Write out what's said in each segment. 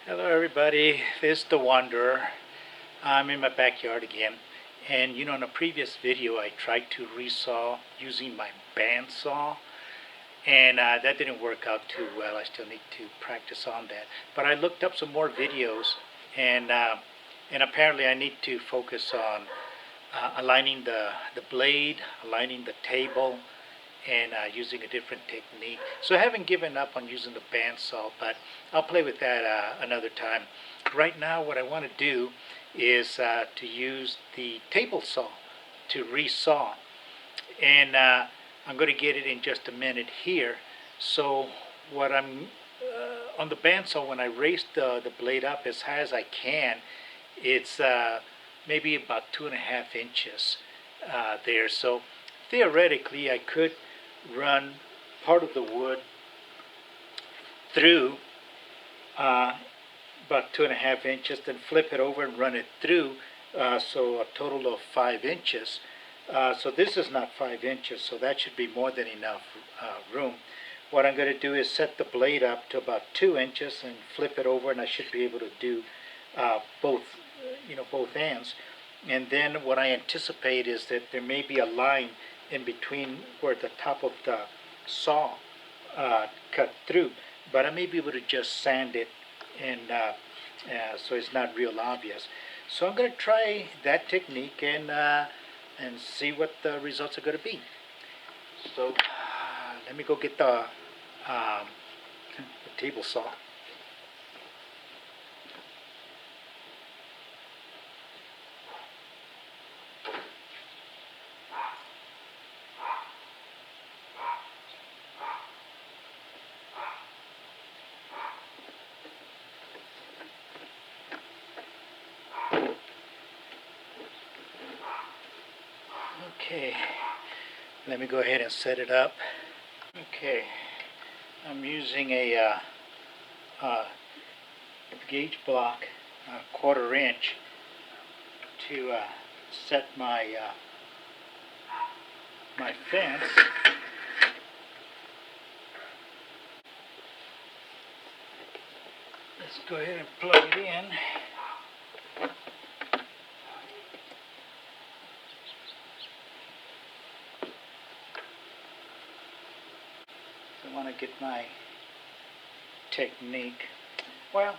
Hello, everybody. This is the Wanderer. I'm in my backyard again. And in a previous video, I tried to resaw using my bandsaw, and that didn't work out too well. I still need to practice on that. But I looked up some more videos, and apparently I need to focus on aligning the blade, aligning the table, and using a different technique. So I haven't given up on using the bandsaw, but I'll play with that another time. Right now, what I want to do is to use the table saw to resaw, and I'm going to get it in just a minute here. So what I'm on the bandsaw, when I raise the blade up as high as I can, it's maybe about 2.5 inches there. So theoretically, I could run part of the wood through about 2.5 inches, then flip it over and run it through, so a total of 5 inches. So this is not 5 inches, so that should be more than enough room. What I'm going to do is set the blade up to about 2 inches and flip it over, and I should be able to do both ends. And then what I anticipate is that there may be a line in between where the top of the saw cut through, but I may be able to just sand it, and so it's not real obvious. So I'm going to try that technique and see what the results are going to be. So let me go get the table saw. Okay, let me go ahead and set it up. Okay, I'm using a gauge block, 1/4 inch, to set my my fence. Let's go ahead and plug it in. I want to get my technique. Well,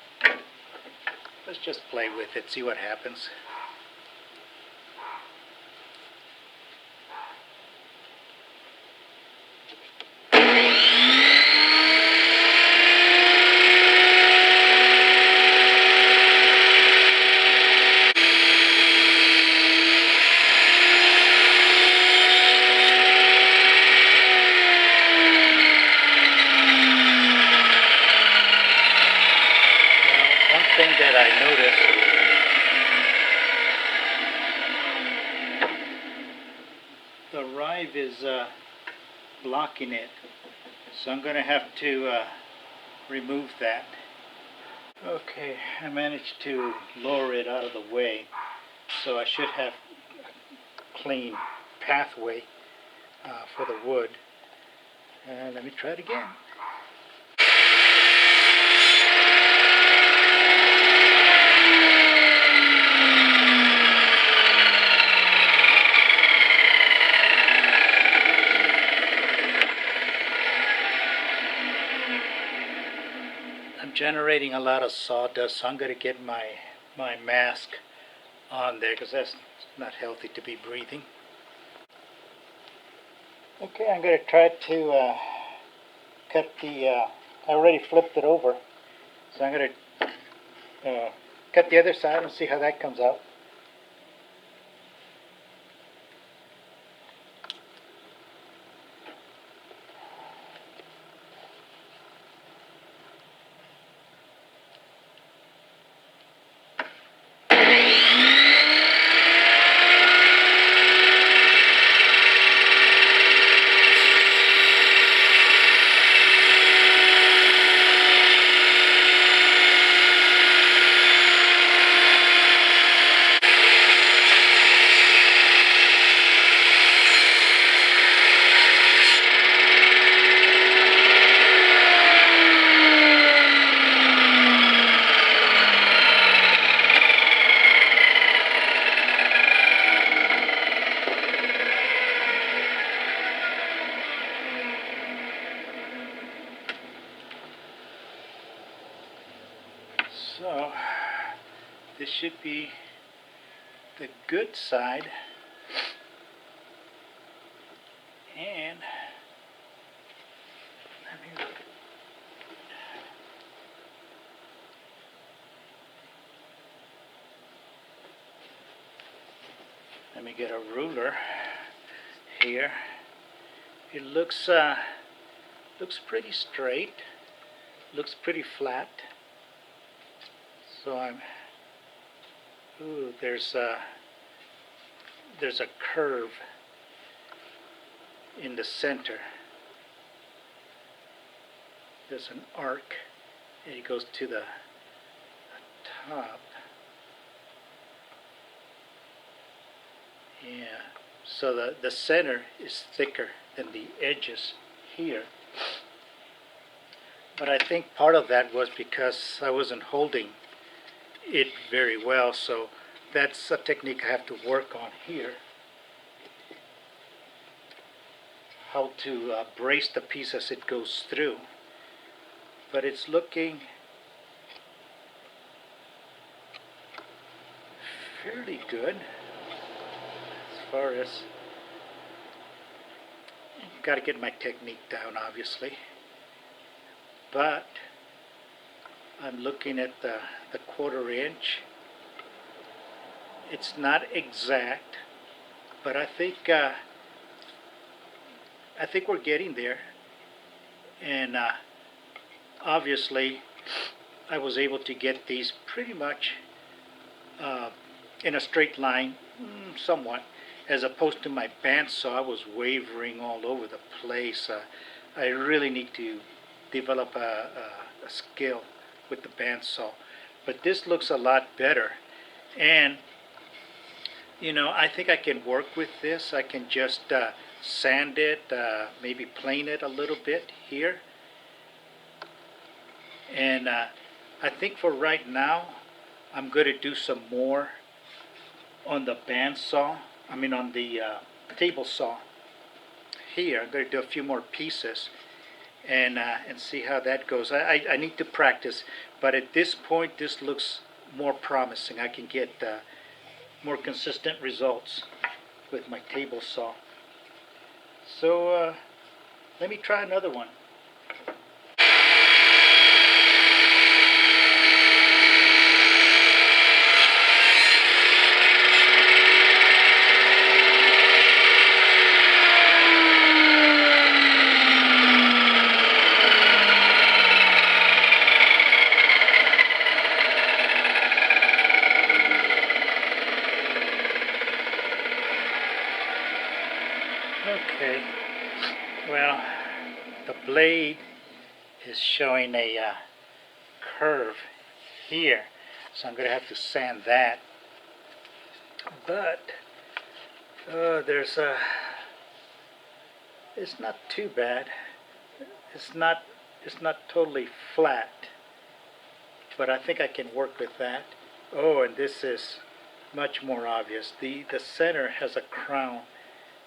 let's just play with it, see what happens. One thing that I noticed, the rive is blocking it, so I'm going to have to remove that. Okay, I managed to lower it out of the way, so I should have a clean pathway for the wood. Let me try it again. I'm generating a lot of sawdust, so I'm going to get my mask on there, because that's not healthy to be breathing. Okay, I'm going to try to cut I already flipped it over, so I'm going to cut the other side and see how that comes out. So this should be the good side, and let me get a ruler here. It looks pretty straight, looks pretty flat. So there's a curve in the center. There's an arc, and it goes to the top. Yeah, so the center is thicker than the edges here. But I think part of that was because I wasn't holding it very well, so that's a technique I have to work on here. How to brace the piece as it goes through. But it's looking fairly good as far as, got to get my technique down obviously, but I'm looking at the 1/4 inch. It's not exact, but I think we're getting there. And obviously I was able to get these pretty much in a straight line, somewhat, as opposed to my bandsaw. I was wavering all over the place. I really need to develop a skill with the bandsaw, but this looks a lot better. And you know, I think I can work with this. I can just sand it, maybe plane it a little bit here. And I think for right now, I'm going to do some more on the bandsaw. I mean on the table saw here. I'm going to do a few more pieces and see how that goes. I need to practice, but at this point, this looks more promising. I can get more consistent results with my table saw. So let me try another one. Okay, well, the blade is showing a curve here, so I'm going to have to sand that. But it's not too bad. It's not totally flat, but I think I can work with that. Oh, and this is much more obvious. The center has a crown.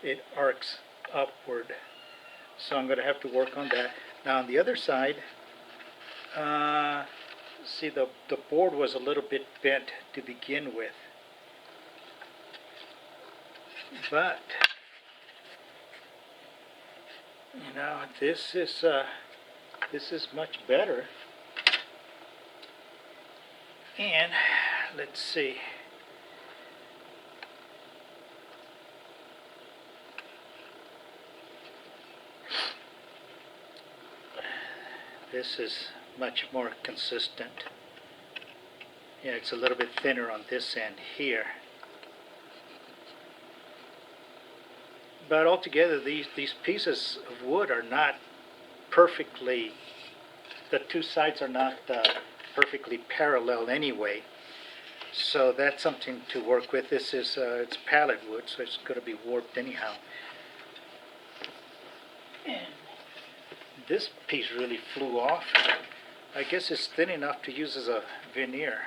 It arcs upward, so I'm going to have to work on that. Now on the other side, see, the board was a little bit bent to begin with, but you know, this is much better. And let's see. This is much more consistent. Yeah, it's a little bit thinner on this end here. But altogether, these pieces of wood are not perfectly, the two sides are not perfectly parallel anyway. So that's something to work with. This is, it's pallet wood, so it's going to be warped anyhow. And this piece really flew off. I guess it's thin enough to use as a veneer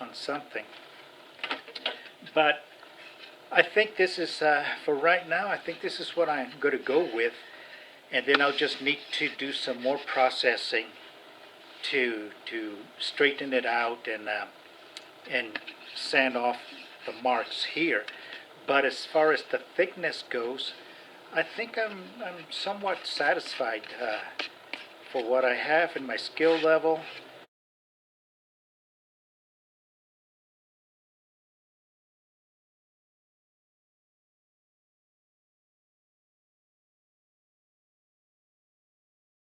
on something. But I think this is, for right now, I think this is what I'm going to go with. And then I'll just need to do some more processing to straighten it out and sand off the marks here. But as far as the thickness goes, I think I'm somewhat satisfied for what I have in my skill level.